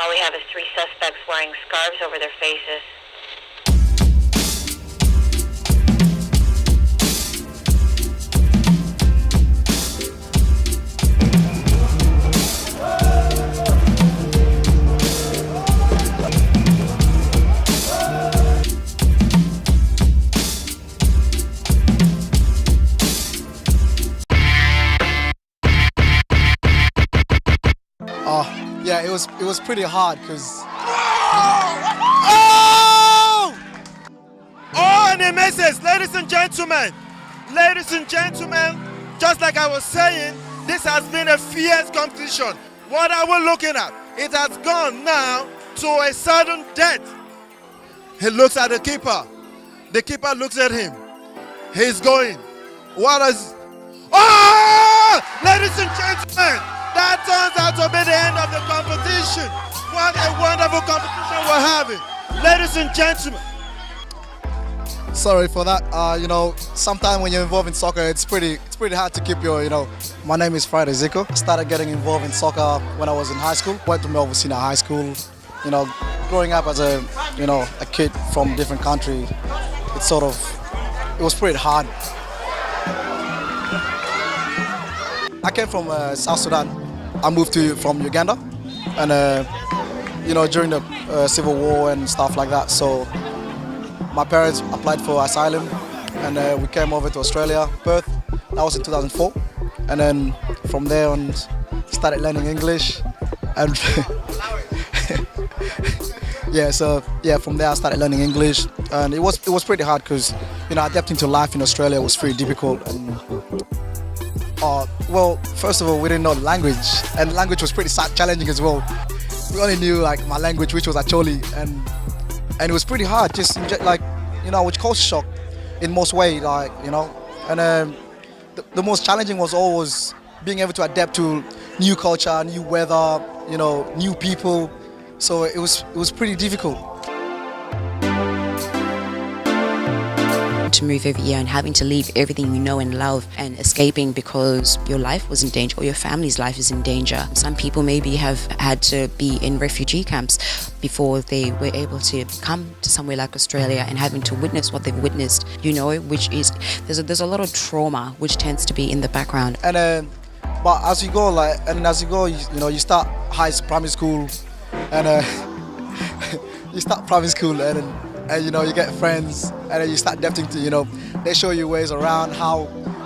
All we have is 3 suspects wearing scarves over their faces. Yeah, it was pretty hard because. Oh, and a message, ladies and gentlemen, just like I was saying, this has been a fierce competition. What are we looking at? It has gone now to a sudden death. He looks at the keeper looks at him. He's going. What is? Oh, ladies and gentlemen, that turns out to be the end of the competition. What a wonderful competition we're having. Ladies and gentlemen. Sorry for that. Sometimes when you're involved in soccer, it's pretty hard to keep your, My name is Friday Zico. I started getting involved in soccer when I was in high school. Went to Melbourne Senior High School. Growing up as a kid from a different country, it was pretty hard. I came from South Sudan. I moved from Uganda, and during the civil war and stuff like that. So my parents applied for asylum, and we came over to Australia, Perth. That was in 2004, and then from there on, started learning English, and from there I started learning English, and it was pretty hard because adapting to life in Australia was pretty difficult. And first of all, we didn't know the language, and the language was pretty challenging as well. We only knew my language, which was Acholi, and it was pretty hard, which culture shock in most ways, and the most challenging was always being able to adapt to new culture, new weather, new people. So it was pretty difficult. To move over here and having to leave everything you know and love and escaping because your life was in danger or your family's life is in danger. Some people maybe have had to be in refugee camps before they were able to come to somewhere like Australia, and having to witness what they've witnessed, which is there's a lot of trauma which tends to be in the background. And but as you go, you start primary school, and you start primary school, and you get friends, and then you start adapting to, they show you ways around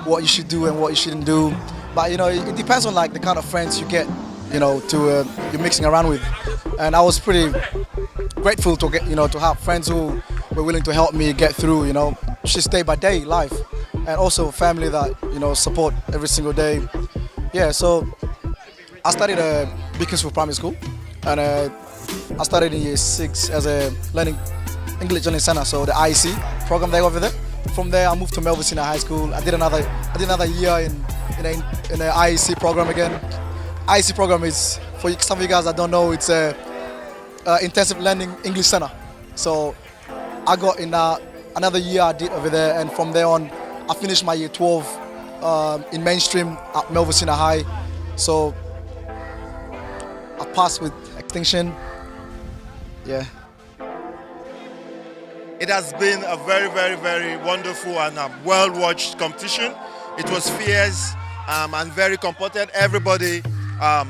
what you should do and what you shouldn't do. But it depends on the kind of friends you get, you're mixing around with. And I was pretty grateful to get, to have friends who were willing to help me get through, just day by day life, and also family that support every single day. Yeah, so I studied at Beaconsfield Primary School, and I started in year 6 as a English Learning Center, so the IEC program they over there. From there, I moved to Melbourne Senior High School. I did another year in the IEC program again. IEC program is, for some of you guys that don't know, it's a intensive learning English center. So I got in another year I did over there, and from there on, I finished my year 12 in mainstream at Melbourne Senior High. So I passed with distinction. Yeah. It has been a very, very, very wonderful and well-watched competition. It was fierce and very competent. Everybody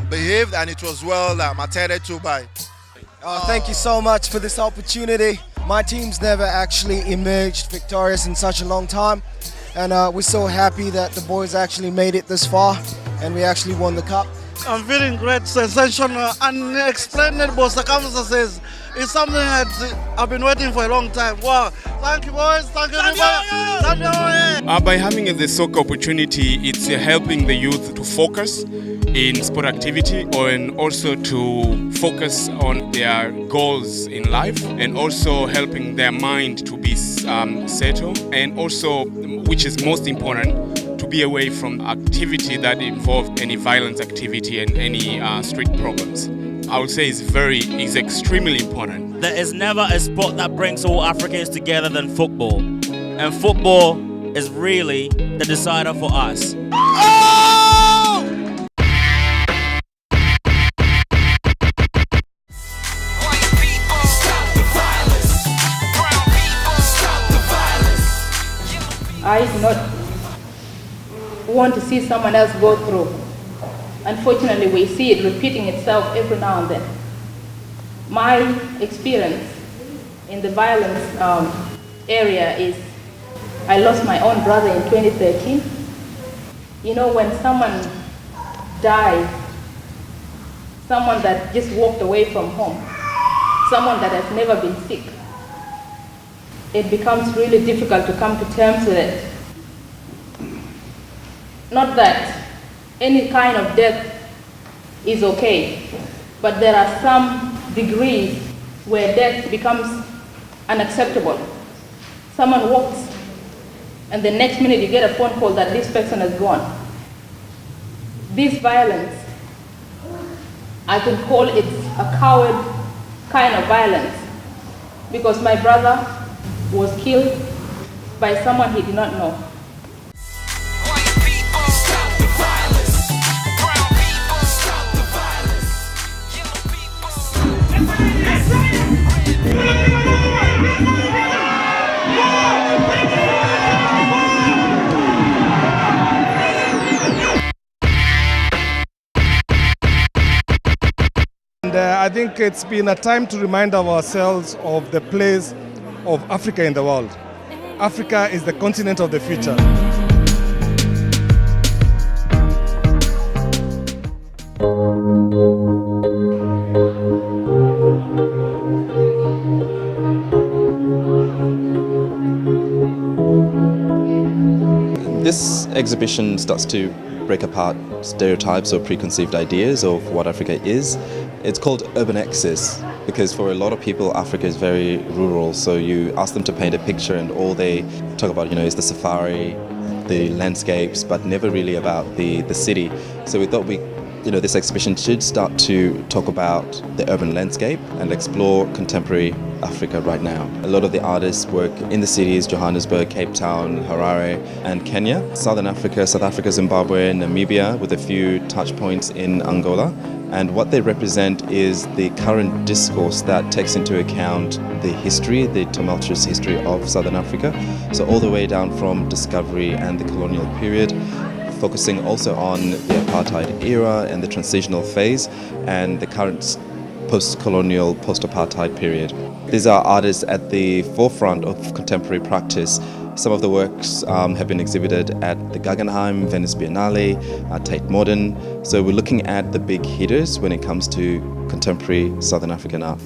behaved, and it was well attended to by. Thank you so much for this opportunity. My team's never actually emerged victorious in such a long time, and we're so happy that the boys actually made it this far, and we actually won the cup. I'm feeling great, sensational, unexplainable circumstances. It's something that I've been waiting for a long time. Wow, thank you boys, thank you everybody. By having the soccer opportunity, it's helping the youth to focus in sport activity, and also to focus on their goals in life, and also helping their mind to be settled, and also, which is most important, to be away from activity that involve any violent activity and any street problems. I would say it's extremely important. There is never a sport that brings all Africans together than football. And football is really the decider for us. not want to see someone else go through. Unfortunately, we see it repeating itself every now and then. My experience in the violence area is I lost my own brother in 2013. You know, when someone dies, someone that just walked away from home, someone that has never been sick, it becomes really difficult to come to terms with it. Not that any kind of death is okay, but there are some degrees where death becomes unacceptable. Someone walks and the next minute you get a phone call that this person is gone. This violence, I can call it a coward kind of violence, because my brother was killed by someone he did not know. And I think it's been a time to remind ourselves of the place of Africa in the world. Africa is the continent of the future. This exhibition starts to break apart stereotypes or preconceived ideas of what Africa is. It's called Urban Access because for a lot of people Africa is very rural, so you ask them to paint a picture and all they talk about, is the safari, the landscapes, but never really about the city. So we thought this exhibition should start to talk about the urban landscape and explore contemporary Africa right now. A lot of the artists work in the cities, Johannesburg, Cape Town, Harare and Kenya, Southern Africa, South Africa, Zimbabwe, Namibia, with a few touch points in Angola. And what they represent is the current discourse that takes into account the history, the tumultuous history of Southern Africa. So all the way down from discovery and the colonial period, focusing also on the apartheid era and the transitional phase and the current post-colonial, post-apartheid period. These are artists at the forefront of contemporary practice. Some of the works have been exhibited at the Guggenheim, Venice Biennale, Tate Modern. So we're looking at the big hitters when it comes to contemporary Southern African art.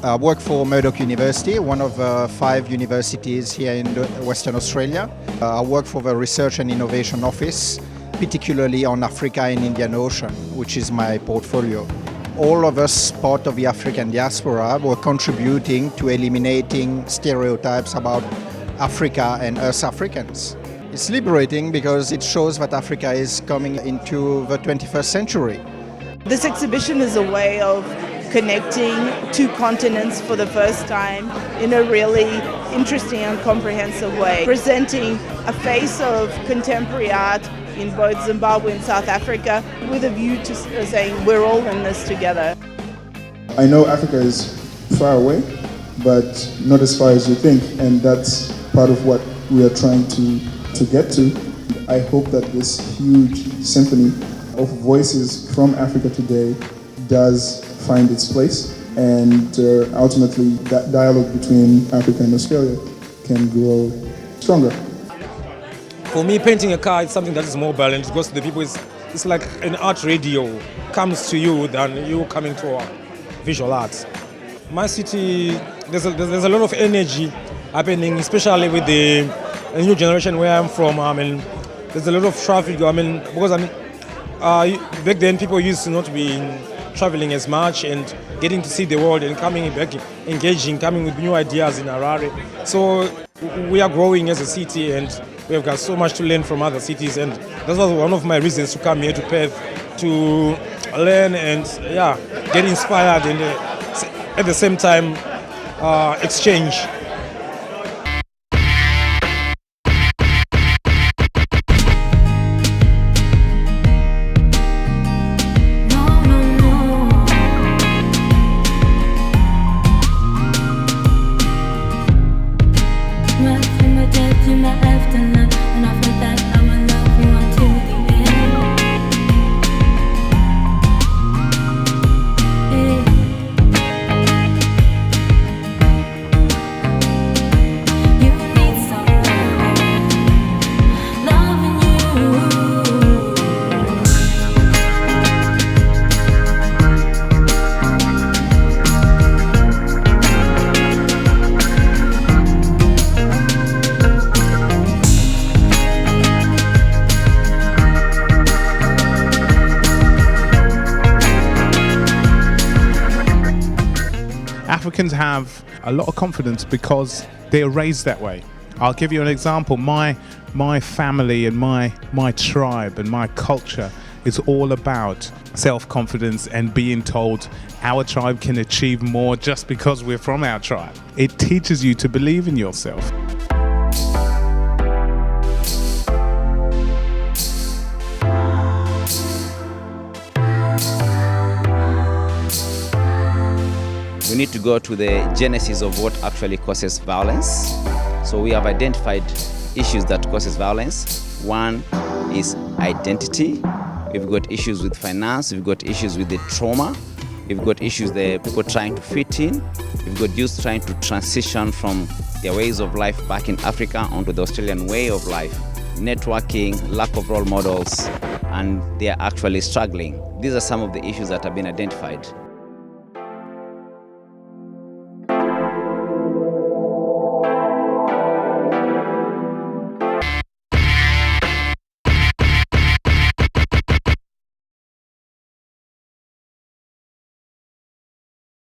I work for Murdoch University, one of 5 universities here in Western Australia. I work for the Research and Innovation Office, particularly on Africa and Indian Ocean, which is my portfolio. All of us, part of the African diaspora, were contributing to eliminating stereotypes about Africa and us Africans. It's liberating because it shows that Africa is coming into the 21st century. This exhibition is a way of connecting 2 continents for the first time in a really interesting and comprehensive way, presenting a face of contemporary art in both Zimbabwe and South Africa with a view to saying we're all in this together. I know Africa is far away, but not as far as you think, and that's part of what we are trying to get to. I hope that this huge symphony of voices from Africa today does find its place, and ultimately that dialogue between Africa and Australia can grow stronger. For me, painting a car is something that is mobile and it goes to the people. It's like an art radio comes to you than you coming to visual arts. My city, there's a lot of energy happening, especially with the new generation where I'm from. There's a lot of traffic. Because back then people used to not be traveling as much and getting to see the world and coming back, engaging, coming with new ideas in Harare. So we are growing as a city and we have got so much to learn from other cities, and that was one of my reasons to come here to Perth, to learn and get inspired and at the same time exchange. My afterlife, and Africans have a lot of confidence because they are raised that way. I'll give you an example. My family and my tribe and my culture is all about self-confidence and being told our tribe can achieve more just because we're from our tribe. It teaches you to believe in yourself. We need to go to the genesis of what actually causes violence. So we have identified issues that causes violence. One is identity. We've got issues with finance. We've got issues with the trauma. We've got issues the people trying to fit in. We've got youth trying to transition from their ways of life back in Africa onto the Australian way of life. Networking, lack of role models, and they are actually struggling. These are some of the issues that have been identified.